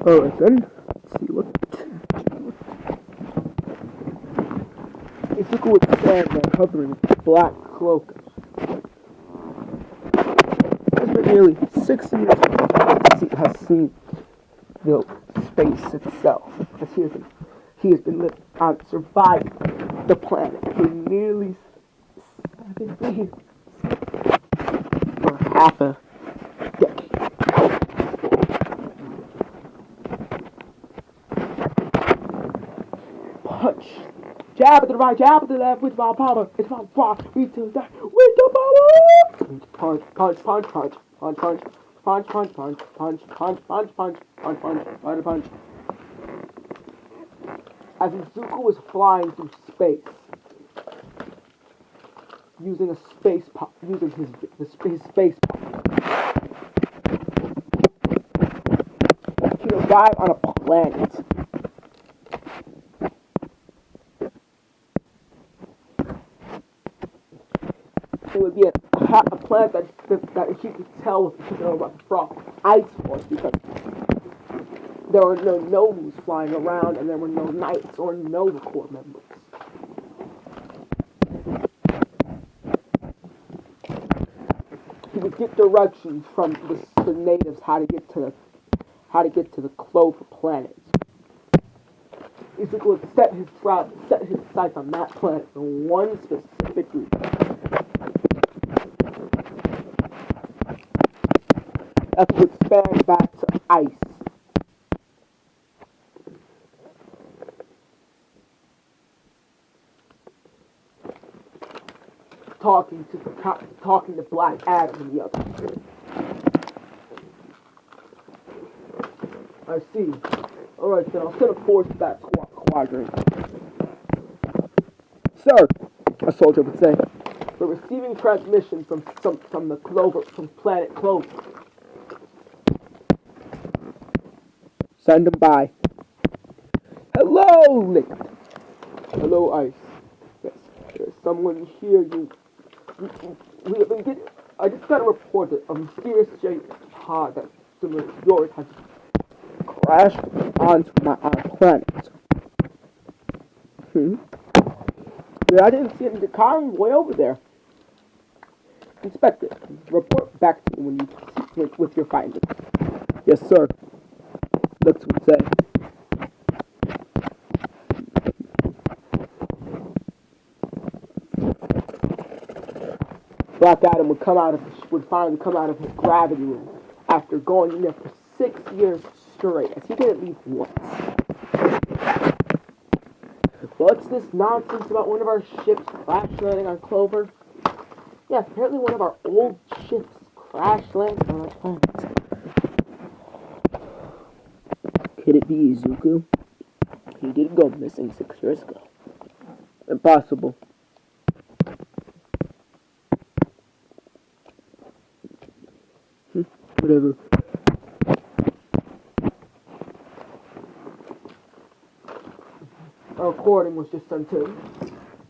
Alright then, let's see what Izuku would stand there hovering with the black cloak. It's been nearly 6 years since he has seen the space itself, as he has been living on surviving the planet for nearly 7 years, for half a decade. Punch! Jab at the right, jab at the left with my power. It's my rock. We till die with the power. Punch, punch, punch, punch, punch, punch, punch, punch, punch, punch, punch, punch, punch, punch, punch, punch. As Izuku was flying through space, using his space pop, he arrived on a planet. It would be a planet that he could tell was from ice force, because there were no Novus flying around and there were no Knights or Nova Corps members. He would get directions from the natives how to get to the Clover planet. Izuku would set his sights on that planet for one specific reason. That would span back to ice. Talking to Black Adam and the others. I see. Alright, then I'll send a force to that quadrant. Sir, a soldier would say, we're receiving transmission from the Clover, from planet Clover. Send them by. Hello, Licht. Hello, Ice. Yes, there's someone here. We have been getting. I just got a report that a mysterious shaped pod that's similar to yours has crashed onto our planet. Yeah, I didn't see it in the car way over there. Inspect it. Report back to me when you see with your findings. Yes, sir. Looks would say. Black Adam would finally come out of his gravity room after going in there for 6 years straight, as he didn't leave once. What's this nonsense about one of our ships crash landing on Clover? Yeah, apparently one of our old ships crash landed on our planet. Could it be Izuku? He did go missing 6 years ago. Impossible. Whatever. A recording was just sent to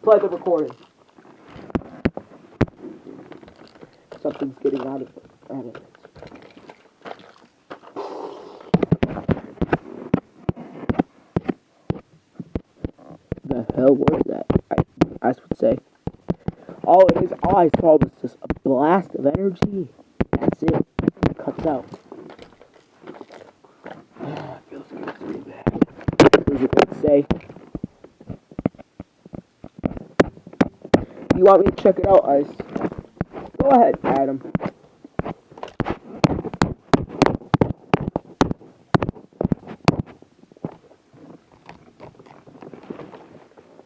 play the recording. Something's getting out of it. The hell was that? I would say. All I saw was just a blast of energy. That's it. It cuts out. Feels good to be back. What does it say? You want me to check it out, Ice? Go ahead, Adam.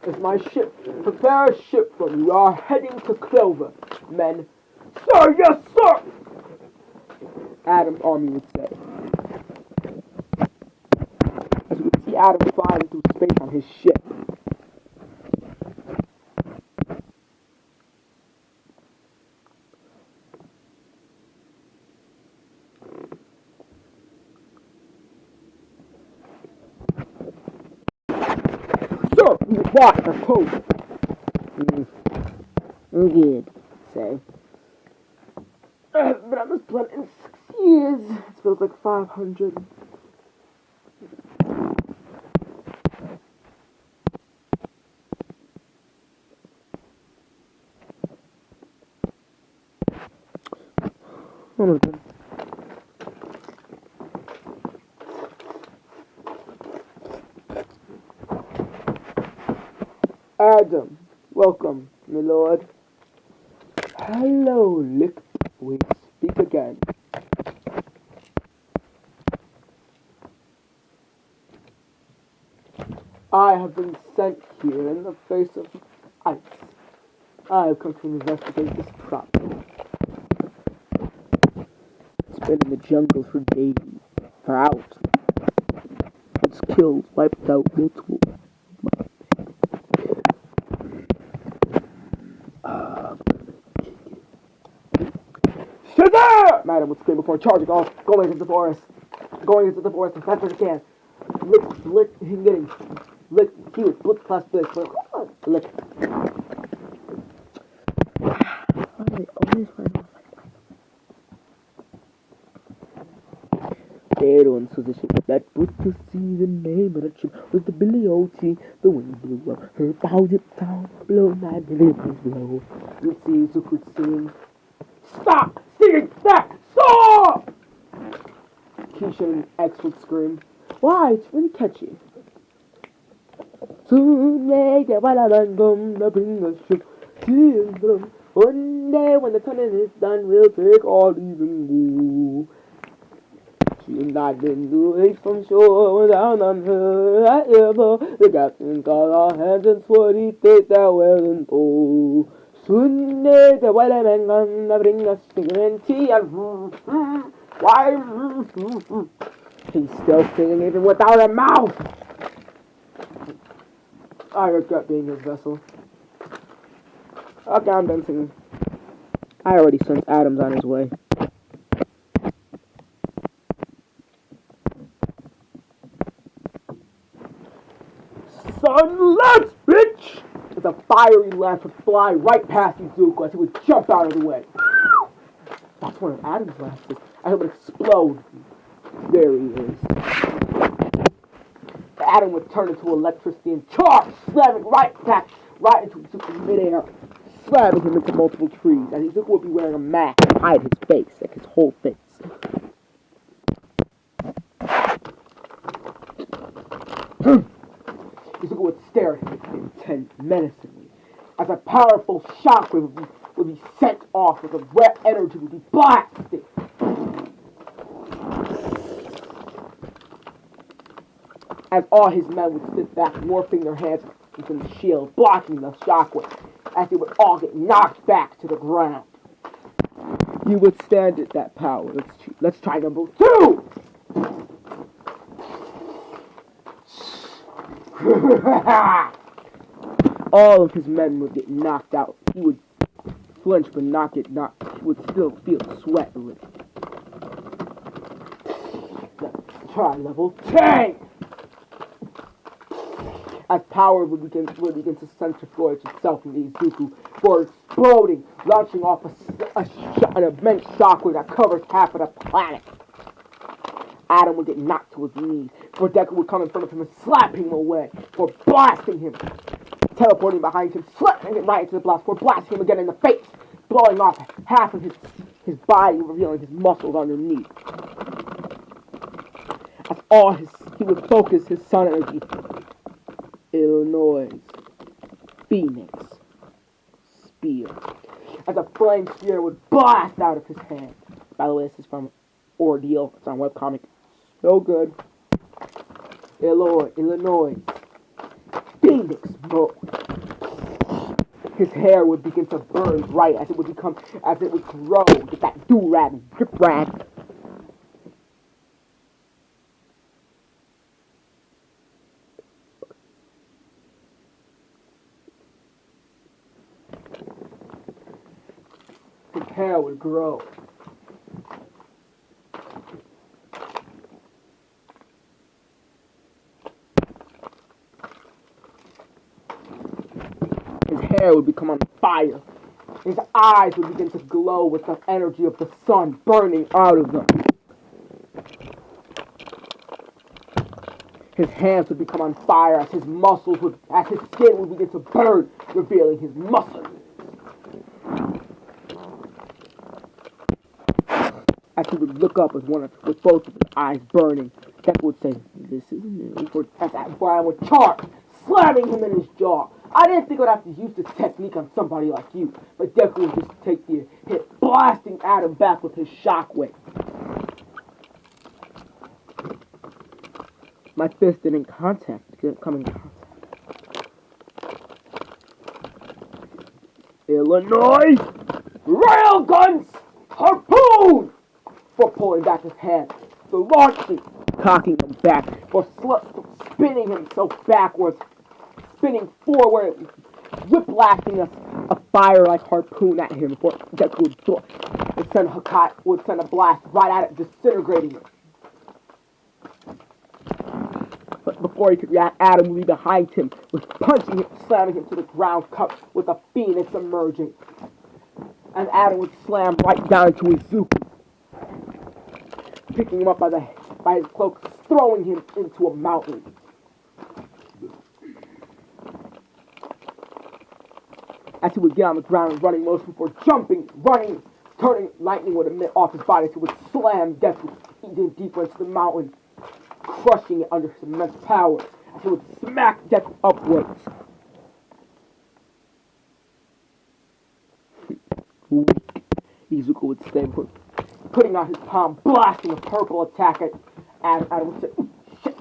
As my ship, prepare a ship for me. We are heading to Clover, men. Sir, yes, sir! Adam's army would say. As we would see Adam flying through space on his ship. Sir, we watch our code. Good, say. But on this planet in 6 years, it feels like 500. Oh my god. Adam, welcome, my lord. Hello, Lick. We speak again. I have been sent here in the face of ice. I have come to investigate this problem. It's been in the jungle for days, for hours. It's killed, wiped out multiple. Shazam! Madam would scream before charging off, going into the forest. Going into the forest as fast as he can. Lick, he would blitz past this, lick. Why do they always find off? Everyone's position that put to see the name of the ship was the Billy O.T. The wind blew up, her bows it down, blow my Billy was blow. You see, who could sing. Stop! Singing that! Stop! Keisha and X would scream. Why? It's really catchy. Soon may get what I'm gonna bring us to children. One day when the tunnel is done, we'll take all these and go. She's not been doing from shore down on her at river. The captain got our hands and swore he'd take that well and oh. Soon may the white man gonna bring us sugar and tea and why? He's still singing even without a mouth. I regret being his vessel. Okay, I'm done singing. I already sent Adams on his way. Son, let's, bitch! As a fiery lance would fly right past Izuku as he would jump out of the way. That's one of Adam's lances. As it would explode. There he is. Adam would turn into electricity and charge, slamming right into Izuku's midair, slamming him into multiple trees, and Izuku would be wearing a mask to hide his face, like his whole face. Izuku would stare at him menacingly, as a powerful shockwave would be sent off, as a red energy would be blasted. As all his men would sit back, morphing their hands into the shield, blocking the shockwave, as they would all get knocked back to the ground. You withstand it, that power. Let's try number 2! All of his men would get knocked out. He would flinch but not get knocked. He would still feel sweat a little. Let's try level 10! As power would begin to centrifuge itself into Izuku for exploding, launching off an immense shockwave that covers half of the planet. Adam would get knocked to his knees, for Deku would come in front of him and slap him away, for blasting him, teleporting behind him, slapping him right into the blast, for blasting him again in the face, blowing off half of his body, revealing his muscles underneath. As he would focus his sun energy. Illinois, Phoenix, Spear. As a flame spear would blast out of his hand. By the way, this is from Ordeal. It's on webcomic. So good. Illinois, Phoenix mode. His hair would begin to burn bright as it would grow. Get that do-rag and drip-rag. His hair would grow. His hair would become on fire. His eyes would begin to glow with the energy of the sun burning out of them. His hands would become on fire as his skin would begin to burn, revealing his muscles. he would look up with both of his eyes burning. Deku would say, "This is new." Before I would charge, slamming him in his jaw. I didn't think I'd have to use this technique on somebody like you, but Deku would just take the hit, blasting Adam back with his shockwave. My fist didn't come in contact. Illinois! Railguns! Harpoon! For pulling back his hand, for launching, cocking him back, for spinning himself backwards, spinning forward, whiplashing a fire-like harpoon at him before Deku would send a blast right at it, disintegrating it. But before he could react, Adam would be behind him, was punching him, slamming him to the ground, cut with a phoenix emerging. And Adam would slam right down into Izuku, picking him up by his cloak, throwing him into a mountain. As he would get on the ground and running motion before jumping, running, turning, lightning would emit off his body, so he would slam Deku even deeper into the mountain, crushing it under his immense power, as he would smack Deku upwards. Weak, Izuku would stay, putting out his palm, blasting a purple attack at Adam would say, "Ooh, shit,"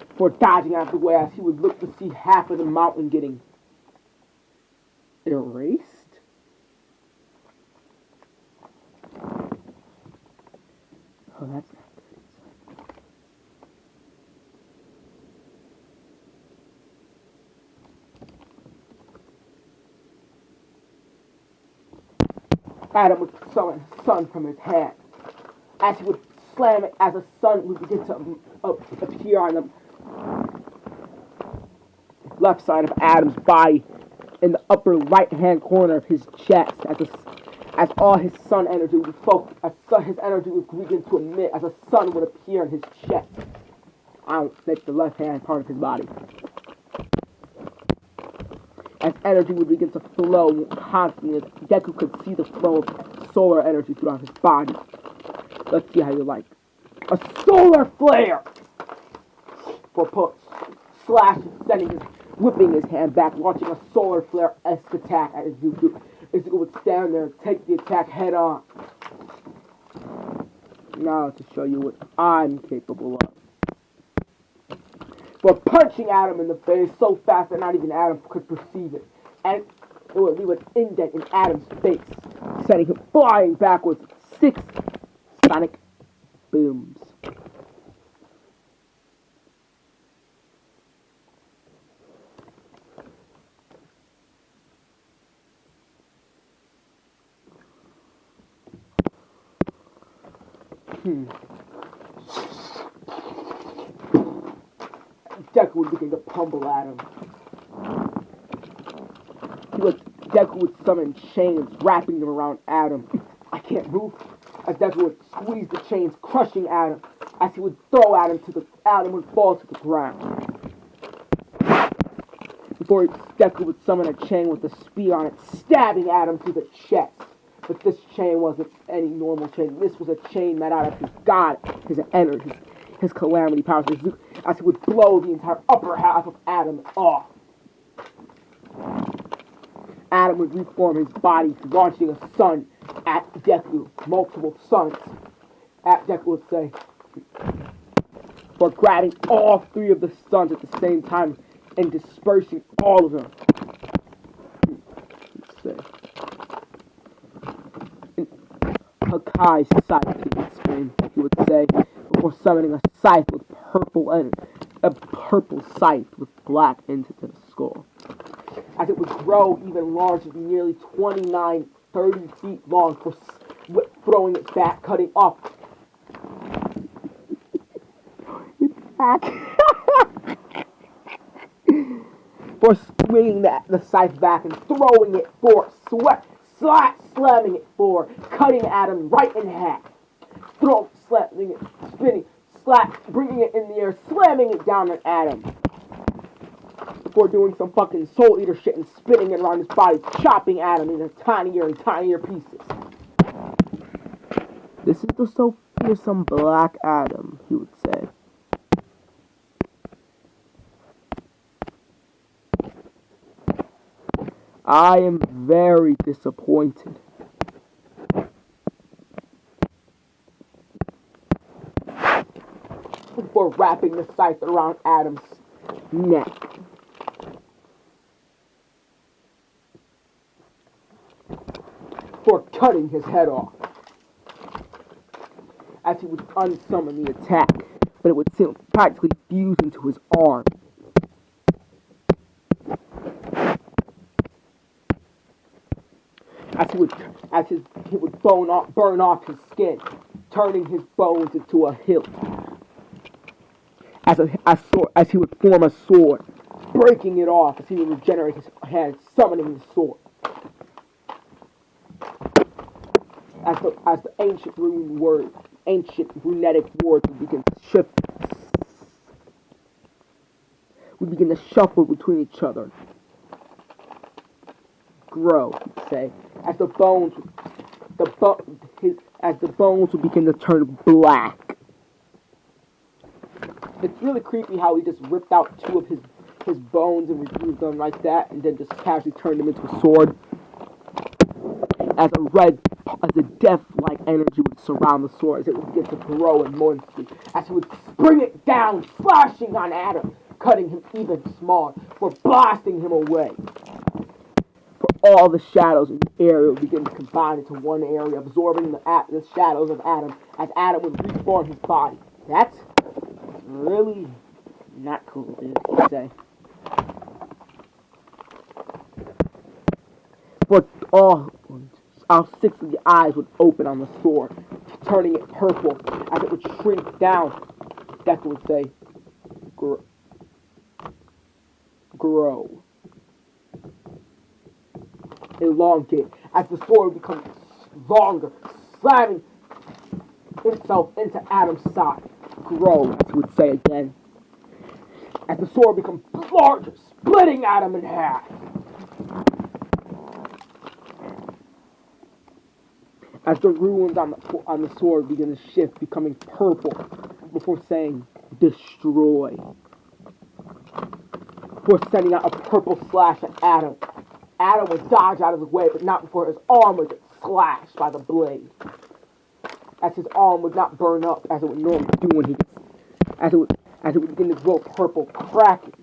before dodging out of the way as he would look to see half of the mountain getting erased. Oh, that's not good. Adam would summon the sun from his hand. As he would slam it, as the sun would begin to appear on the left side of Adam's body, in the upper right-hand corner of his chest, as all his sun energy would focus, his energy would begin to emit, as a sun would appear in his chest. That's the left-hand part of his body. As energy would begin to flow constantly, Deku could see the flow of solar energy throughout his body. Let's see how you like. A solar flare! For push, slash, whipping his hand back, launching a solar flare-esque attack at Izuku. Izuku would stand there and take the attack head on. Now to show you what I'm capable of. For punching Adam in the face so fast that not even Adam could perceive it. And it would leave an indent in Adam's face, sending him flying backwards with 6 sonic booms. Deku would begin to pummel at him. Deku would summon chains, wrapping them around Adam. I can't move. As Deku would squeeze the chains, crushing Adam. As he would throw Adam Adam would fall to the ground. Before Deku would summon a chain with a spear on it, stabbing Adam through the chest. But this chain wasn't any normal chain. This was a chain made out of his god, his energy, his calamity powers, as he would blow the entire upper half of Adam off. Adam would reform his body, launching a sun at Deku, multiple suns. At Deku would say, for grabbing all 3 of the suns at the same time and dispersing all of them. Let's say. Hakai Scythe, he would say, before summoning a scythe with a purple scythe with black into the skull. As it would grow even larger, be nearly 29, 30 feet long, for throwing it back, cutting off its back. For swinging the scythe back and throwing it forward, slamming it forward, cutting Adam right in half, slamming it, spinning, bringing it in the air, slamming it down on Adam. Before doing some fucking Soul Eater shit and spinning it around his body, chopping Adam into tinier and tinier pieces. This is the so fearsome Black Adam, he would say. I am very disappointed. Before wrapping the scythe around Adam's neck. For cutting his head off. As he would unsummon the attack, but it would seem practically fuse into his arm. He would burn off his skin, turning his bones into a hilt. As he would form a sword, breaking it off as he would regenerate his hand, summoning the sword. As the ancient runetic words would begin to shuffle between each other. Grow, he'd say, as the bones would begin to turn black. It's really creepy how he just ripped out two of his bones and removed them like that, and then just casually turned them into a sword. As a death-like energy would surround the sword, as it would begin to grow immensely, as he would spring it down, slashing on Adam, cutting him even smaller, for blasting him away. For all the shadows in the area would begin to combine into one area, absorbing the shadows of Adam, as Adam would reform his body. That's really not cool, dude, he'd say. For all six of the eyes would open on the sword, turning it purple as it would shrink down. Deku would say, grow. Elongate, as the sword would become longer, slamming itself into Adam's side. Grow, as he would say again. As the sword becomes larger, splitting Adam in half. As the runes on the sword begin to shift, becoming purple, before saying, destroy. Before sending out a purple slash at Adam. Adam would dodge out of the way, but not before his arm would get slashed by the blade. As his arm would not burn up as it would normally do when he gets, as it would begin to glow purple, cracking,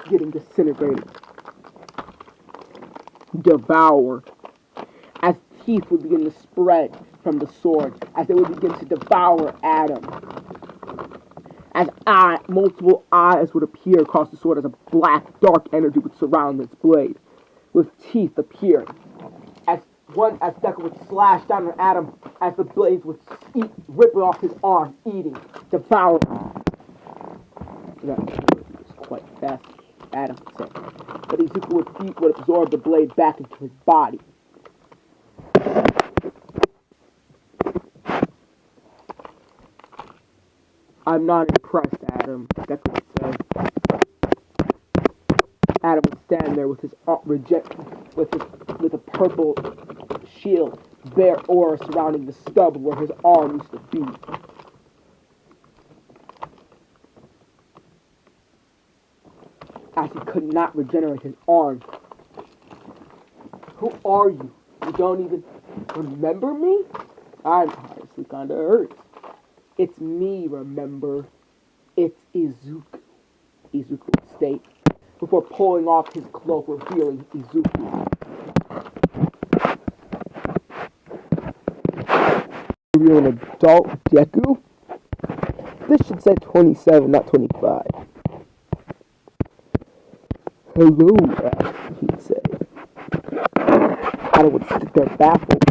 getting disintegrated. Devour. As teeth would begin to spread from the sword, as they would begin to devour Adam. As multiple eyes would appear across the sword, as a black, dark energy would surround its blade, with teeth appearing. As Deku would slash down on Adam, as the blades would rip off his arm, eating, devouring. That was quite fast, Adam would say. But Izuku would absorb the blade back into his body. I'm not impressed, Adam, Deku would say. Adam would stand there with his with a purple shield, bare aura surrounding the stub where his arm used to be. As he could not regenerate his arm. Who are you? You don't even remember me? I'm honestly kinda hurt. It's me, remember? It's Izuku. Izuku would state, before pulling off his cloak, revealing Izuku. You're an adult Deku? This should say 27, not 25. Hello, he'd say. Adam would sit there baffled.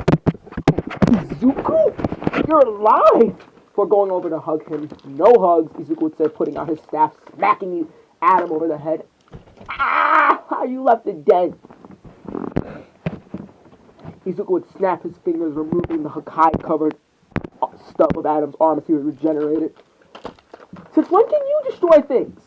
Izuku? You're alive! Before going over to hug him, no hugs, Izuku would say, putting out his staff, smacking Adam over the head. Ah! How you left it dead? Izuku would snap his fingers, removing the Hakai-covered stub of Adam's arm as he would regenerate it. Since when can you destroy things?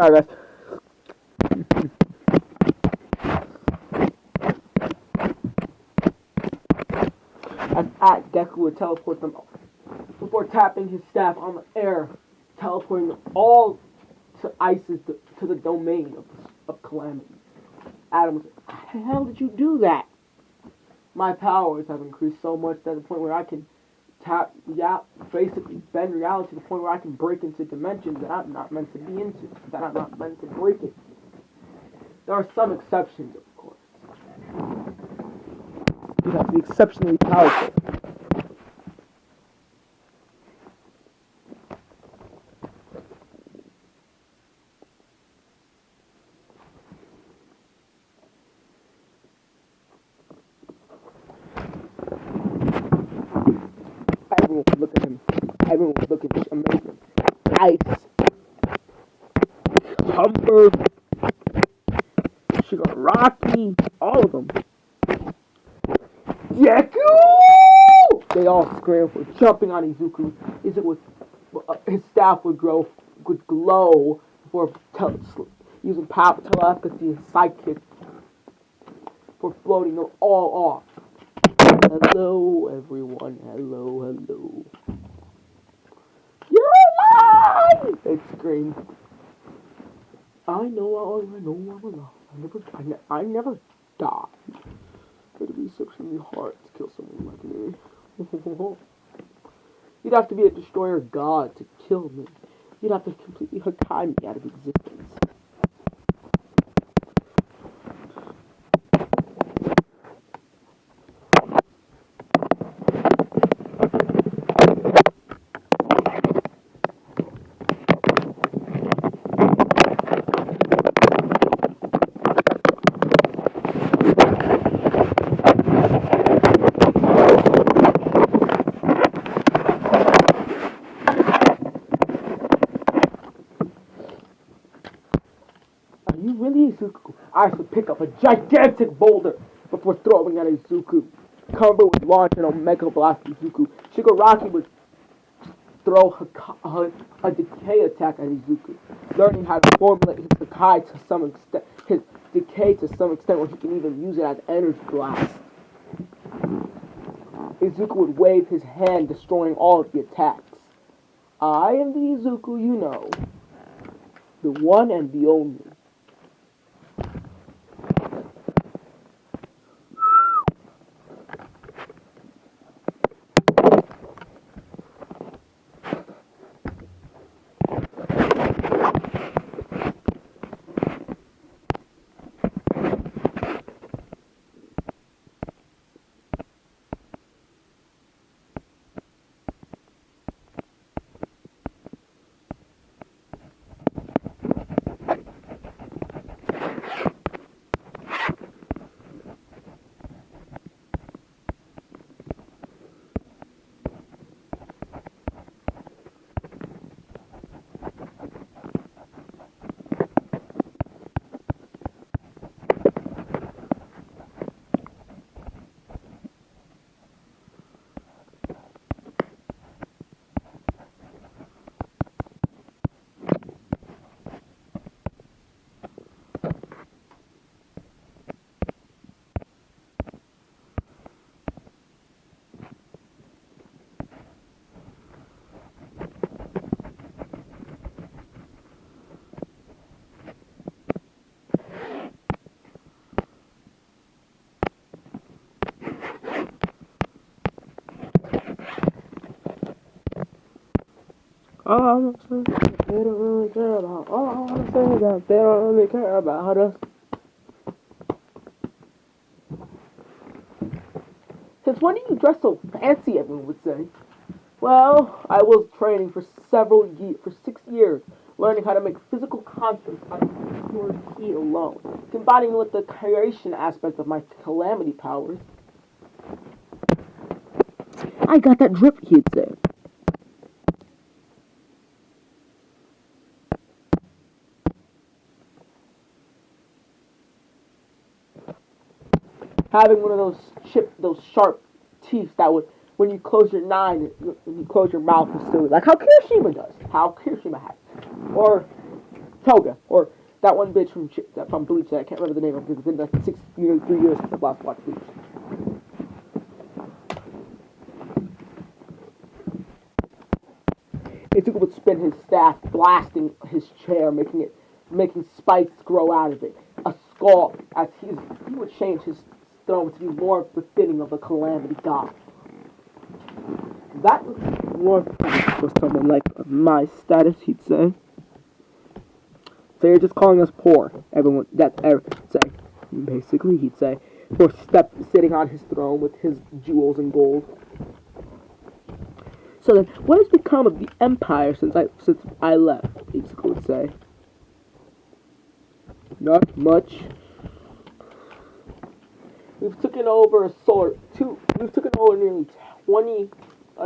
Sorry, guys. As at Deku would teleport them before tapping his staff on the air, teleporting them all to Isis to the domain of calamity. Adam was like, how the hell did you do that? My powers have increased so much to the point where I can basically bend reality to the point where I can break into dimensions that I'm not meant to be into, that I'm not meant to break it. There are some exceptions, of course. You have to be exceptionally powerful. Everyone would look at him. Everyone would look at this amazing. Ice. Humber. Shigaraki. All of them. Deku! They all screamed for jumping on Izuku. Izuku his staff would glow for using telepathy and psychic for floating them all off. Hello, everyone. Hello. You're alive! They screamed. I know I'm alive. I never die. It'd be exceptionally hard to kill someone like me. You'd have to be a destroyer god to kill me. You'd have to completely Hakai me out of existence. Are you really Izuku? I should pick up a gigantic boulder before throwing at Izuku. Kumba would launch an Omega Blast at Izuku. Shigaraki would throw a decay attack at Izuku, learning how to formulate his decay to some extent where he can even use it as energy glass. Izuku would wave his hand, destroying all of the attacks. I am the Izuku you know, the one and the only. All I wanna say, they don't really care about. All I wanna say is that they don't really care about us. Since when do you dress so fancy? Everyone would say. Well, I was training for 6 years, learning how to make physical constructs out of pure ki alone, combining with the creation aspect of my calamity powers. I got that drip, he'd say. Having one of those sharp teeth that would, when you close your when you close your mouth, is still like how Kirishima does, how Kirishima has, or Toga, or that one bitch from Bleach that I can't remember the name of because it's been like nearly 3 years since I last watched Bleach. Izuku would spin his staff, blasting his chair, making spikes grow out of it. A skull, as he would change his throne to be more befitting of a calamity god. That was more for someone like my status, he'd say. So you're just calling us poor, everyone. That's Eric would say. Basically, he'd say, for sitting on his throne with his jewels and gold. So then, what has become of the empire since I left? Izuku would say. Not much. We've taken over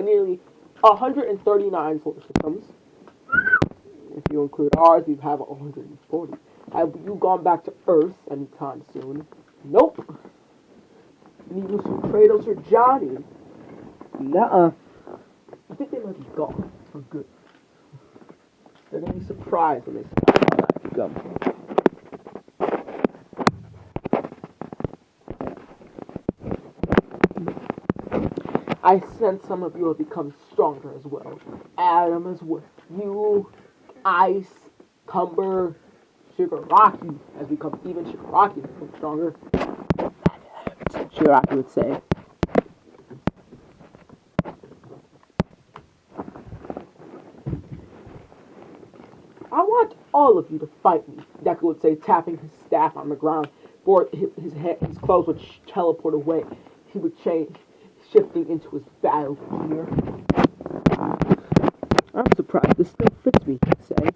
nearly 139 solar systems. If you include ours, we have 140. Have you gone back to Earth anytime soon? Nope. Neither from Kratos or Johnny. Nuh-uh. I think they might be gone for good. They're gonna be surprised when they see how that gum. I sense some of you have become stronger as well. Adam as well. You, Ice, Cumber, Shigaraki has become even Shigaraki has become stronger. Shigaraki would say. I want all of you to fight me, Deku would say, tapping his staff on the ground. For his clothes would teleport away. He would change, shifting into his battle gear. I'm surprised this still fits me, he'd say.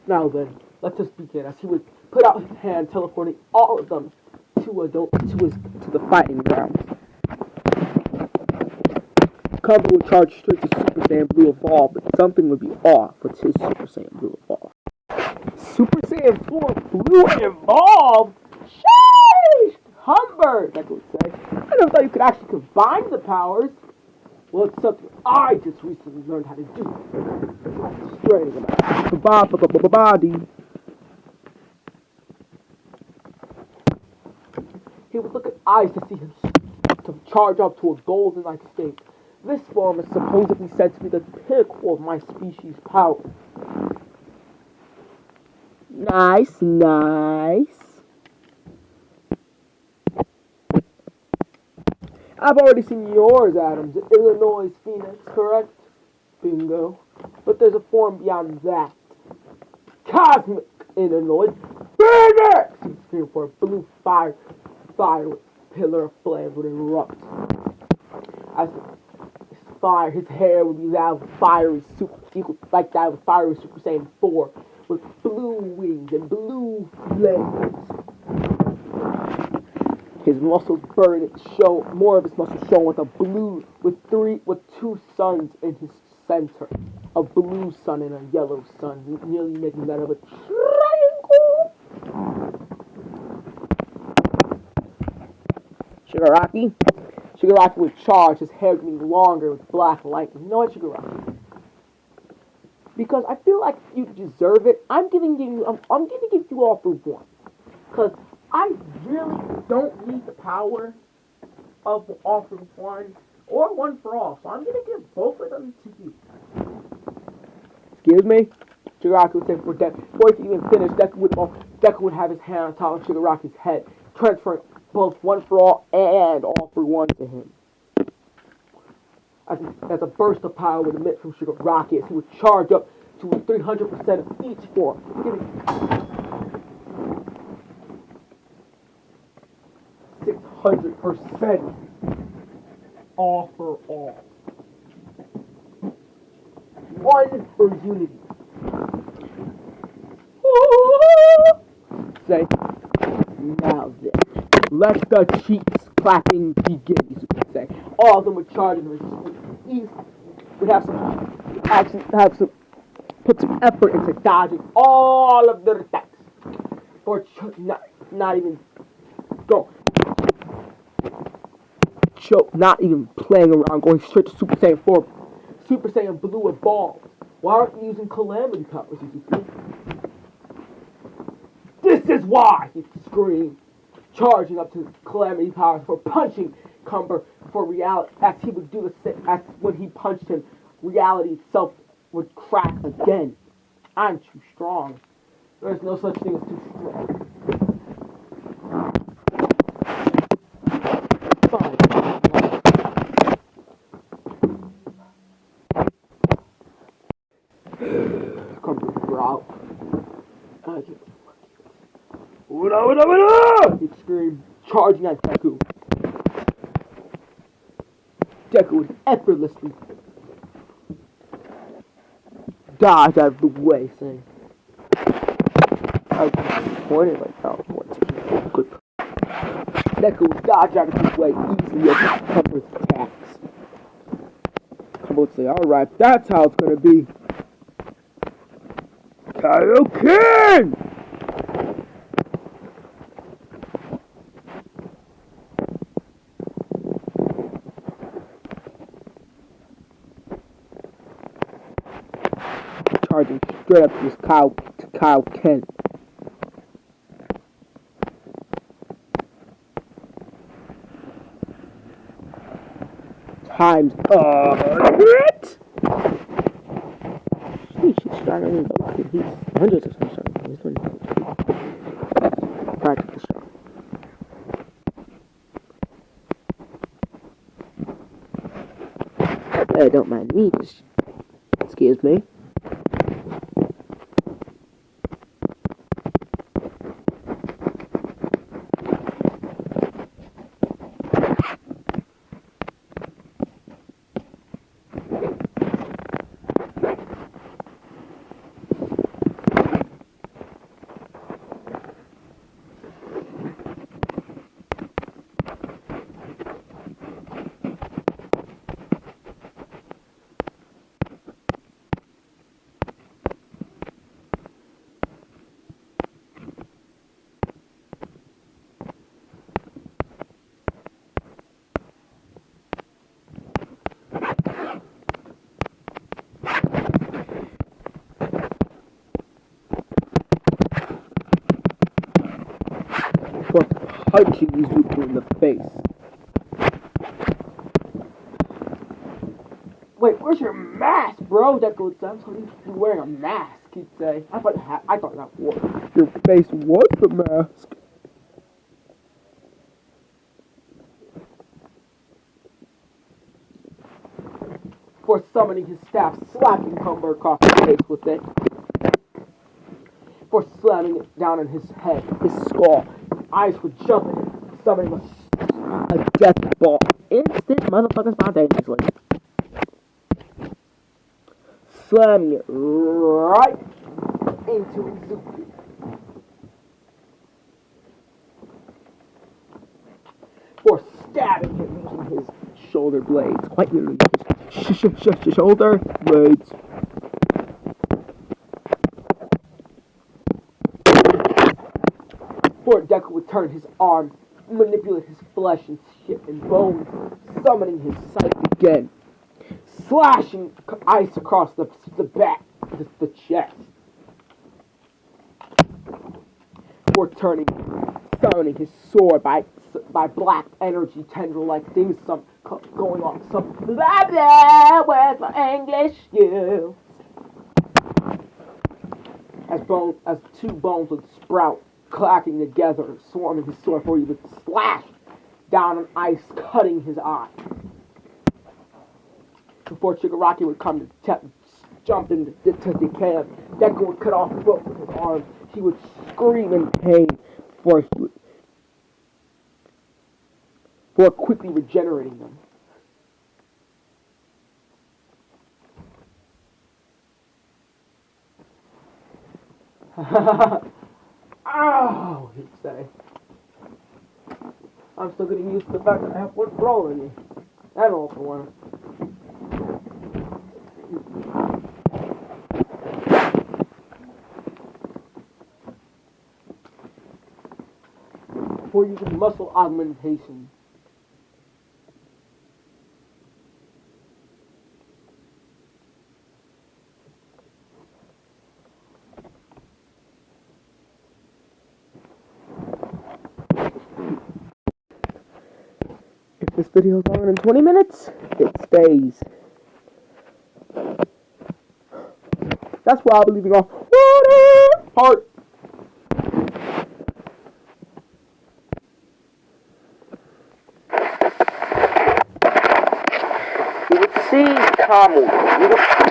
Now then, let us begin. As he would put out his hand, teleporting all of them to the fighting grounds. Cumber would charge straight to Super Saiyan Blue Evolve, but something would be off with his Super Saiyan Blue Evolve. Super Saiyan 4 Blue Evolve? Sheesh! Humber, that would say. I never thought you could actually combine the powers. Well, it's something I just recently learned how to do. Straight about body. He would look at eyes to see him to charge up to a golden-like state. This form is supposedly said to be the pinnacle of my species' power. Nice, nice. I've already seen yours, Adams. Illinois Phoenix, correct? Bingo. But there's a form beyond that. Cosmic Illinois Phoenix! He screamed for a blue fire with pillar of flames would erupt. As his hair would be that with fiery super, equal like that with fiery Super Saiyan 4, with blue wings and blue flames. His muscles burned and show more of his muscles shown with two suns in his center. A blue sun and a yellow sun, nearly making that of a triangle. Shigaraki would charge, his hair getting longer with black lightning. You know what, Shigaraki? Because I feel like you deserve it, I'm gonna give you all for one. Because I really don't need the power of all for one or one for all. So I'm gonna give both of them to you. Excuse me? Shigaraki would say before he could even finish, Deku would have his hand on top of Shigaraki's head, transferring both one for all and all for one to him. As a burst of power would emit from Shigaraki as he would charge up to 300% of each form, giving 600% all for all. One for unity. Say, now then, let the cheeks clapping begin, you could say. All of them would charge and put some effort into dodging all of their attacks. Or not even go. not even playing around, going straight to Super Saiyan 4. Super Saiyan Blue evolved. Why aren't you using Calamity powers, Izuku? This is why! He screamed, charging up to Calamity powers for punching Cumber for reality. As he would do as when he punched him, reality itself would crack again. I'm too strong. There's no such thing as too strong. Fine. Cumber's growl. He screamed, charging at Deku. Deku would effortlessly dodge out of the way, saying, I was disappointed like how good. Deku would dodge out of his way easily as Cumber's attacks. Cumber would say, alright, that's how it's gonna be. Kaioken! Charging straight up to his Kaioken. Times 100. He should start on Goku. He's hundreds of times starting. He's doing practical shot. Don't mind me. Just excuse me. For punching Izuku in the face. Wait, where's your mask, bro? Deku said, you're wearing a mask, he'd say. I thought that was. Your face was the mask. For summoning his staff, slapping Cumber across the face with it. For slamming it down on his head, his skull. Eyes would jump at him, summoning a death ball. Instant motherfucking spontaneously. Slamming it right into Izuku. For stabbing him using his shoulder blades. Quite literally, his shoulder blades. For Deku would turn his arm, manipulate his flesh and shit and bones, summoning his sight again, slashing ice across the back, the chest. For summoning his sword by black energy tendril-like things, going on some blah blah. Where's my English skills? As two bones would sprout, clacking together, swarming his sword before he would slash down on ice, cutting his eye. Before Shigaraki would come to jump into decay him, Deku would cut off both of his arms. He would scream in pain before quickly regenerating them. Ow, he'd say. I'm still getting used to the fact that I have one brawl in me. And all for one. For using muscle augmentation. this video longer than 20 minutes, it stays. That's why I'll be leaving off water part. You would see camels. You would see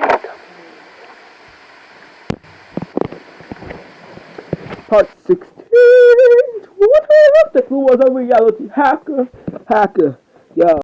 part 16. What if the clue was a reality hacker? Yo.